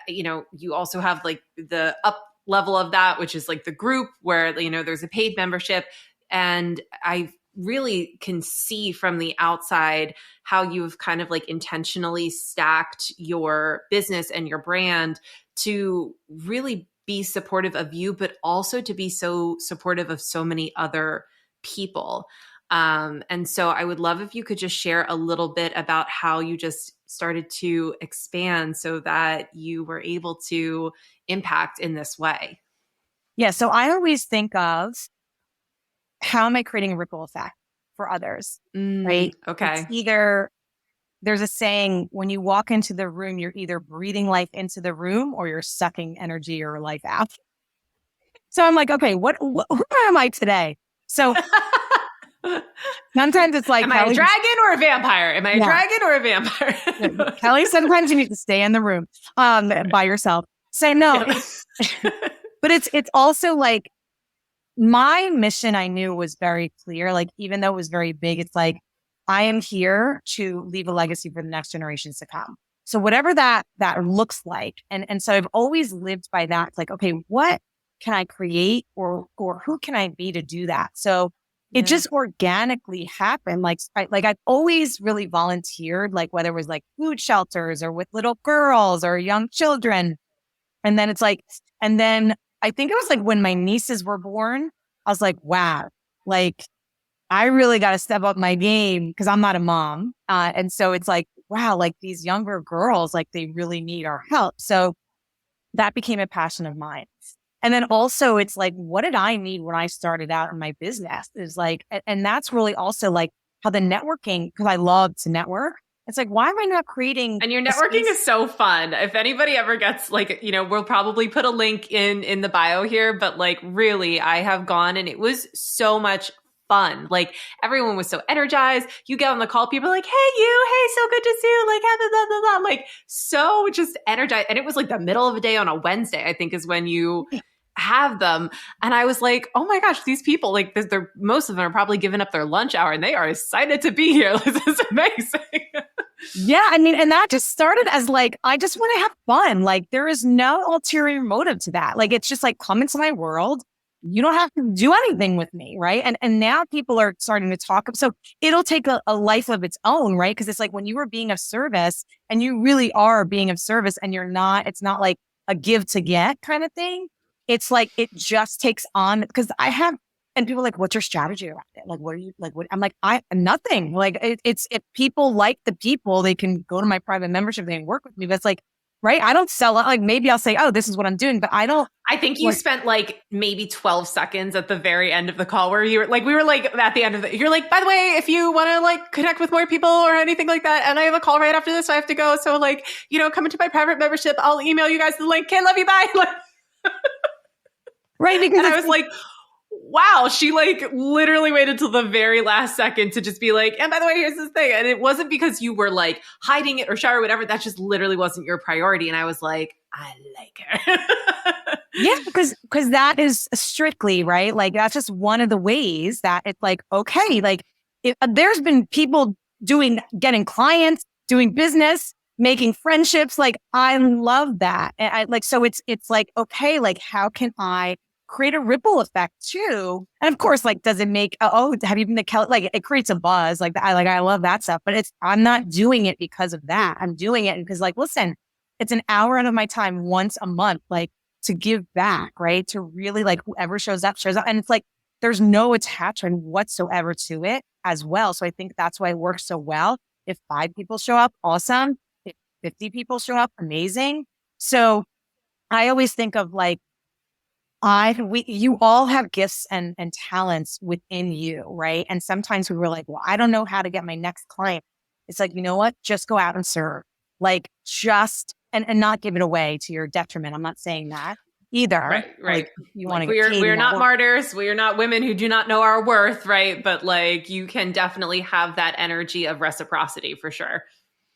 you also have like the up level of that, which is like the group where, there's a paid membership. And I really can see from the outside how you've kind of like intentionally stacked your business and your brand to really be supportive of you, but also to be so supportive of so many other people. And so I would love if you could just share a little bit about how you just started to expand so that you were able to impact in this way. Yeah. So I always think of how am I creating a ripple effect for others, right? Okay. It's either, there's a saying, when you walk into the room, you're either breathing life into the room or you're sucking energy or life out. So I'm like, okay, who am I today? So sometimes it's like, am I a dragon or a vampire? Am I a dragon or a vampire? Kelly, sometimes you need to stay in the room by yourself. Say no. Yeah. But it's also like, my mission I knew was very clear. Like, even though it was very big, it's like, I am here to leave a legacy for the next generations to come. So whatever that looks like. And so I've always lived by that. It's like, okay, what can I create or who can I be to do that? So it just organically happened. Like I've always really volunteered, like whether it was like food shelters or with little girls or young children. And then it's like, and then I think it was like when my nieces were born, I was like, wow, like I really got to step up my game because I'm not a mom. And so it's like, wow, like these younger girls, like they really need our help. So that became a passion of mine. And then also it's like, what did I need when I started out in my business? Is like, and that's really also like how the networking, because I love to network. It's like, why am I not creating? And your networking is so fun. If anybody ever gets like, we'll probably put a link in the bio here, but like really I have gone and it was so much fun. Like everyone was so energized. You get on the call, people are like, hey, so good to see you. Like, blah, blah, blah, blah. Like so just energized. And it was like the middle of the day on a Wednesday, I think is when you have them. And I was like, oh my gosh, these people, like they're most of them are probably giving up their lunch hour and they are excited to be here. This is amazing. Yeah. I mean, and that just started as like, I just want to have fun. Like there is no ulterior motive to that. Like, it's just like, come into my world. You don't have to do anything with me. Right. And now people are starting to talk. So it'll take a life of its own. Right. Cause it's like when you are being of service and you really are being of service and it's not like a give to get kind of thing. It's like, it just takes on because and people are like, what's your strategy around it? Like, what are you like? What I'm like, nothing. Like, it's if people like the people, they can go to my private membership, they can work with me. But it's like, right? I don't sell it. Like, maybe I'll say, oh, this is what I'm doing, but I don't. I think you spent like maybe 12 seconds at the very end of the call where you were like, we were like at the end of you're like, by the way, if you want to like connect with more people or anything like that, and I have a call right after this, so I have to go. So like, come into my private membership. I'll email you guys the link. Okay, love you. Bye. Right. Because and I was like, wow, she like literally waited till the very last second to just be like, and by the way, here's this thing. And it wasn't because you were like hiding it or shy or whatever. That just literally wasn't your priority. And I was like, I like her. Yeah, because that is strictly, right? Like that's just one of the ways that it's like, okay, like there's been people getting clients, doing business, making friendships. Like I love that. And I like, so it's like, okay, like how can I create a ripple effect too? And of course, like, does it make, oh, have you been to Kelly? Like it creates a buzz. Like I love that stuff, but I'm not doing it because of that. I'm doing it because like, listen, it's an hour out of my time once a month. Like, to give back, right? To really like whoever shows up, shows up. And it's like, there's no attachment whatsoever to it as well. So I think that's why it works so well. If 5 people show up, awesome. If 50 people show up, amazing. So I always think of like, you all have gifts and talents within you, right? And sometimes we were like, well, I don't know how to get my next client. It's like, you know what? Just go out and serve. Like and not give it away to your detriment. I'm not saying that either. Right. Like, you want to we're not martyrs. We are not women who do not know our worth, right? But like you can definitely have that energy of reciprocity for sure.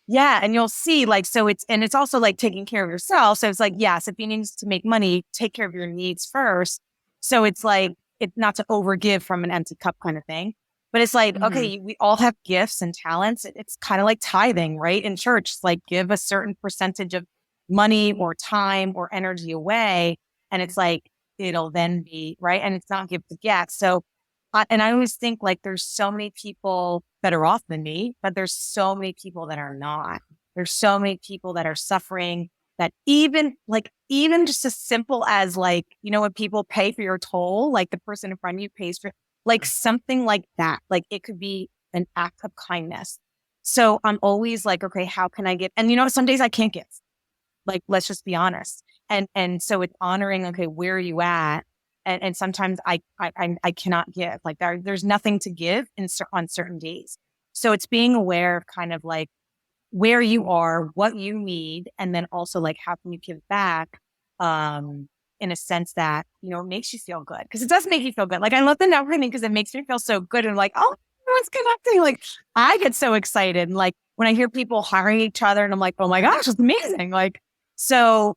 Yeah. And you'll see like, so it's also like taking care of yourself. So it's like, yes, if you need to make money, take care of your needs first. So it's like, it's not to overgive from an empty cup kind of thing. But it's like, okay, we all have gifts and talents. It's kind of like tithing, right? In church, it's like give a certain percentage of money or time or energy away. And it's like, it'll then be, right? And it's not give to get. So, and I always think like there's so many people better off than me, but there's so many people that are not. There's so many people that are suffering that even just as simple as like, you know, when people pay for your toll, like the person in front of you pays for like something like that. Like it could be an act of kindness. So I'm always like, okay, how can I give? And you know, some days I can't give. Like, let's just be honest. And so it's honoring, okay, where are you at? And sometimes I cannot give. Like there's nothing to give on certain days. So it's being aware of kind of like where you are, what you need, and then also like how can you give back? In a sense that, you know, it makes you feel good. Because it does make you feel good. Like I love the networking because it makes me feel so good. And like, oh, everyone's connecting. Like I get so excited. And like when I hear people hiring each other and I'm like, oh my gosh, it's amazing. Like, so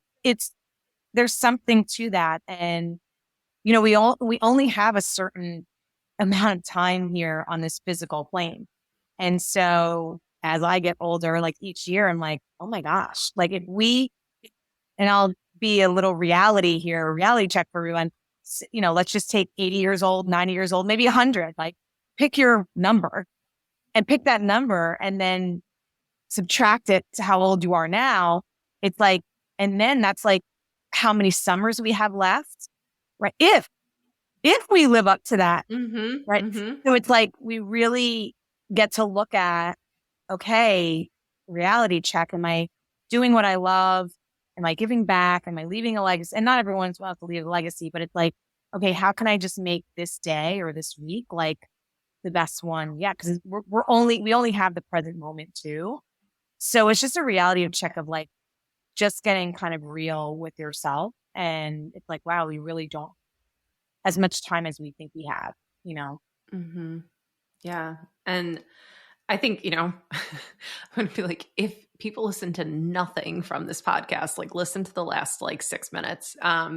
there's something to that. And, you know, we only have a certain amount of time here on this physical plane. And so as I get older, like each year, I'm like, oh my gosh, like and I'll be a little reality here, a reality check for everyone. You know, let's just take 80 years old, 90 years old, maybe 100, like pick your number and pick that number and then subtract it to how old you are now. It's like, and then that's like how many summers we have left, right? If we live up to that, right? So it's like, we really get to look at, okay, reality check. Am I doing what I love? Am I giving back? Am I leaving a legacy? And not everyone's wants to leave a legacy, but it's like, okay, how can I just make this day or this week like the best one? Yeah, because we only have the present moment too. So it's just a reality check of like just getting kind of real with yourself. And it's like, wow, we really don't as much time as we think we have, you know? Yeah. And I think, you know, I'm going to be like, if people listen to nothing from this podcast, like listen to the last like 6 minutes,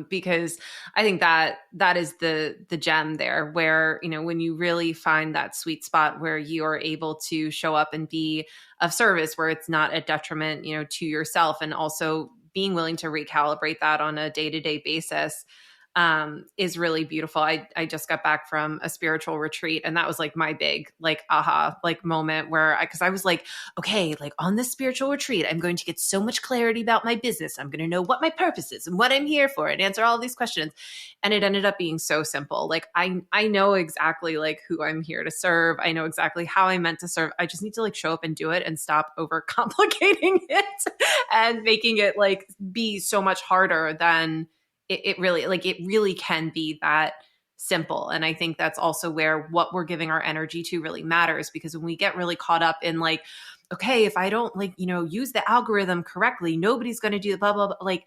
because I think that is the gem there where, you know, when you really find that sweet spot where you are able to show up and be of service, where it's not a detriment, you know, to yourself, and also being willing to recalibrate that on a day-to-day basis, is really beautiful. I just got back from a spiritual retreat, and that was like my big like aha like moment where because I was like, okay, like on this spiritual retreat, I'm going to get so much clarity about my business. I'm going to know what my purpose is and what I'm here for and answer all these questions. And it ended up being so simple. Like I know exactly like who I'm here to serve. I know exactly how I'm meant to serve. I just need to like show up and do it and stop overcomplicating it and making it like be so much harder than it really can be that simple. And I think that's also where what we're giving our energy to really matters, because when we get really caught up in like, okay, if I don't like, you know, use the algorithm correctly, nobody's going to do blah, blah, blah. Like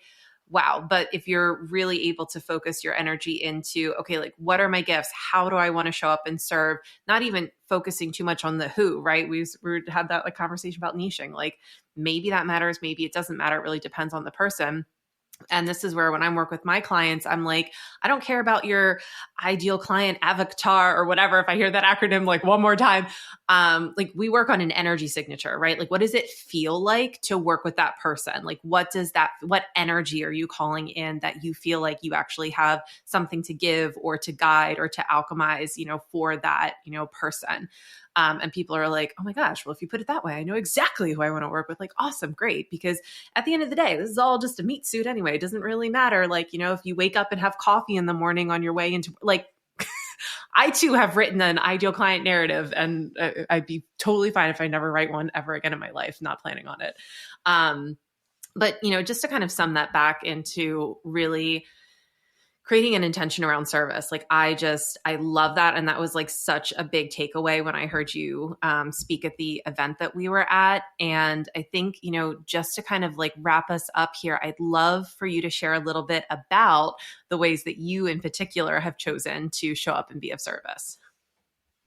wow. But if you're really able to focus your energy into, okay, like what are my gifts? How do I want to show up and serve? Not even focusing too much on the who, right? We had that like conversation about niching. Like maybe that matters, maybe it doesn't matter. It really depends on the person. And this is where when I work with my clients, I'm like, I don't care about your ideal client avatar or whatever. If I hear that acronym like one more time, like we work on an energy signature, right? Like what does it feel like to work with that person? Like what energy are you calling in that you feel like you actually have something to give or to guide or to alchemize, for that, person. And people are like, oh my gosh, well, if you put it that way, I know exactly who I want to work with. Like, awesome, great. Because at the end of the day, this is all just a meat suit anyway. It doesn't really matter. Like, if you wake up and have coffee in the morning on your way into like, I too have written an ideal client narrative, and I'd be totally fine if I never write one ever again in my life, not planning on it. But, just to kind of sum that back into really creating an intention around service. Like I love that. And that was like such a big takeaway when I heard you speak at the event that we were at. And I think, just to kind of like wrap us up here, I'd love for you to share a little bit about the ways that you in particular have chosen to show up and be of service.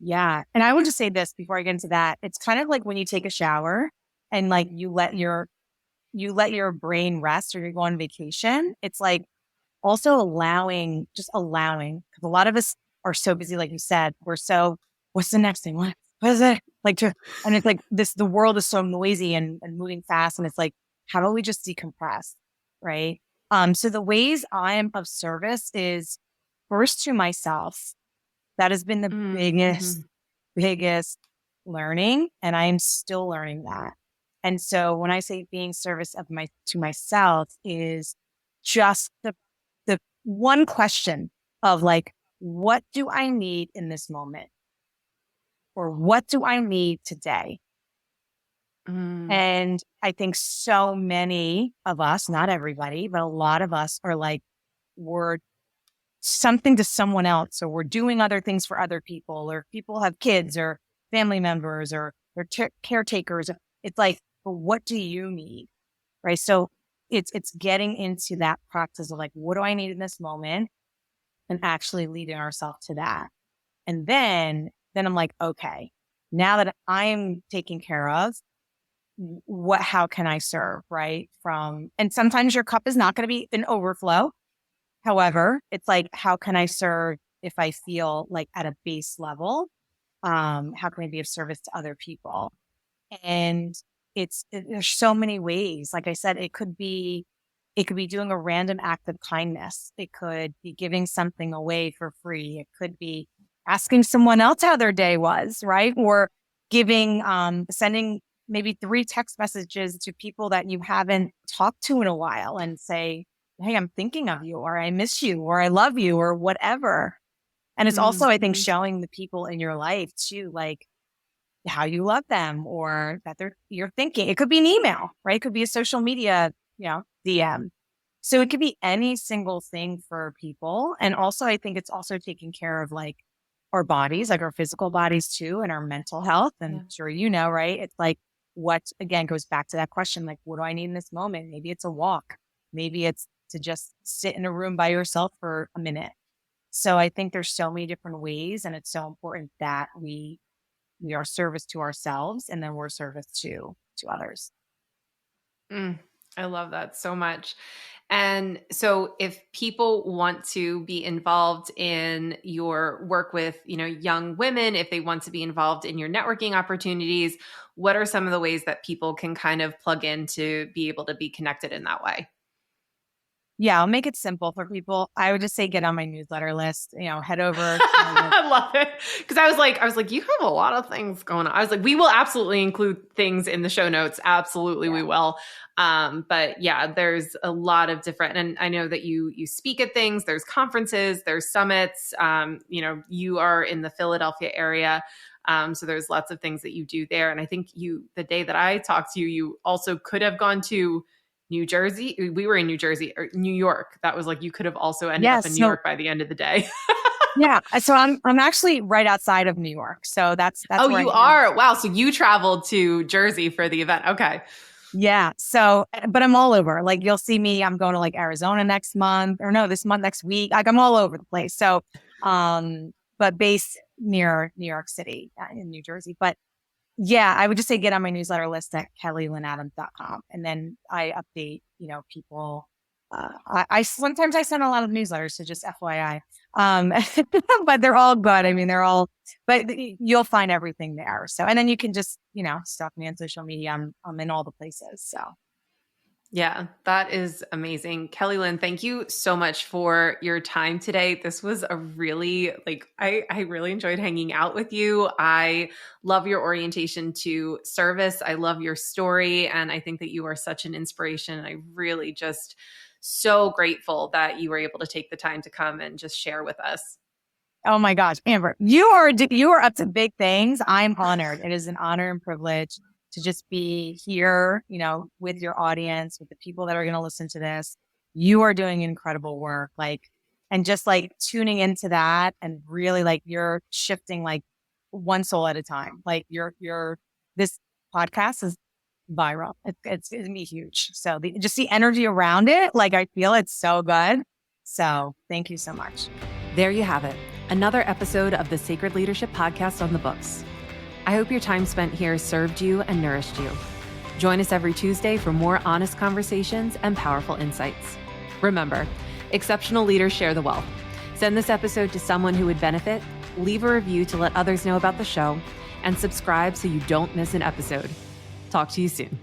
Yeah. And I will just say this before I get into that. It's kind of like when you take a shower and like you let your brain rest, or you go on vacation. It's like also allowing, because a lot of us are so busy, like you said, what's the next thing? What is it? And it's like the world is so noisy and moving fast. And it's like, how do we just decompress? Right. So the ways I am of service is first to myself. That has been the biggest learning. And I am still learning that. And so when I say being service to myself is just the one question of like, what do I need in this moment? Or what do I need today? And I think so many of us, not everybody, but a lot of us are like, we're something to someone else, or we're doing other things for other people, or people have kids or family members or they're caretakers. It's like, well, what do you need? Right. So it's getting into that practice of like, what do I need in this moment? And actually leading ourselves to that. And then I'm like, okay, now that I'm taken care of, how can I serve? Right. And sometimes your cup is not going to be an overflow. However, it's like, how can I serve if I feel like at a base level? How can I be of service to other people? And there's so many ways. Like I said, it could be doing a random act of kindness. It could be giving something away for free. It could be asking someone else how their day was, right? Or sending maybe 3 text messages to people that you haven't talked to in a while and say, hey, I'm thinking of you, or I miss you, or I love you, or whatever. And it's also, I think, showing the people in your life too, like, how you love them, or that you're thinking. It could be an email, right? It could be a social media, DM. So it could be any single thing for people. And also, I think it's also taking care of like our bodies, like our physical bodies too, and our mental health. And I'm sure right? It's like, what again goes back to that question, like, what do I need in this moment? Maybe it's a walk. Maybe it's to just sit in a room by yourself for a minute. So I think there's so many different ways, and it's so important that we are service to ourselves, and then we're service to others. I love that so much. And so if people want to be involved in your work with, young women, if they want to be involved in your networking opportunities, what are some of the ways that people can kind of plug in to be able to be connected in that way? Yeah, I'll make it simple for people. I would just say get on my newsletter list, head over. I love it. Because I was like, you have a lot of things going on. I was like, we will absolutely include things in the show notes. Absolutely, we will. But yeah, there's a lot of different, and I know that you speak at things, there's conferences, there's summits, you are in the Philadelphia area. So there's lots of things that you do there. And I think the day that I talked to you, you also could have gone to New Jersey. We were in New Jersey or New York. That was like, you could have also ended up in New York by the end of the day. Yeah. So I'm actually right outside of New York. So that's oh, you are. Wow. So you traveled to Jersey for the event. Okay. Yeah. So, but I'm all over. Like you'll see me, I'm going to like Arizona next month, or no, this month, next week. Like I'm all over the place. So, but based near New York City, in New Jersey. But yeah, I would just say get on my newsletter list at kellylynadams.com. And then I update, people. I sometimes I send a lot of newsletters, so just FYI. But they're all good. I mean, but you'll find everything there. So, and then you can just, stalk me on social media. I'm in all the places. So. Yeah, that is amazing. Kelly Lynn, thank you so much for your time today. This was a really, I really enjoyed hanging out with you. I love your orientation to service. I love your story. And I think that you are such an inspiration. I really just so grateful that you were able to take the time to come and just share with us. Oh my gosh, Amber, you are up to big things. I'm honored. It is an honor and privilege to just be here, with your audience, with the people that are going to listen to this. You are doing incredible work, and just tuning into that, and really you're shifting one soul at a time. This podcast is viral. It's going to be huge. So just the energy around it, I feel it's so good. So thank you so much. There you have it. Another episode of the Sacred Leadership Podcast on the books. I hope your time spent here served you and nourished you. Join us every Tuesday for more honest conversations and powerful insights. Remember, exceptional leaders share the wealth. Send this episode to someone who would benefit, leave a review to let others know about the show, and subscribe so you don't miss an episode. Talk to you soon.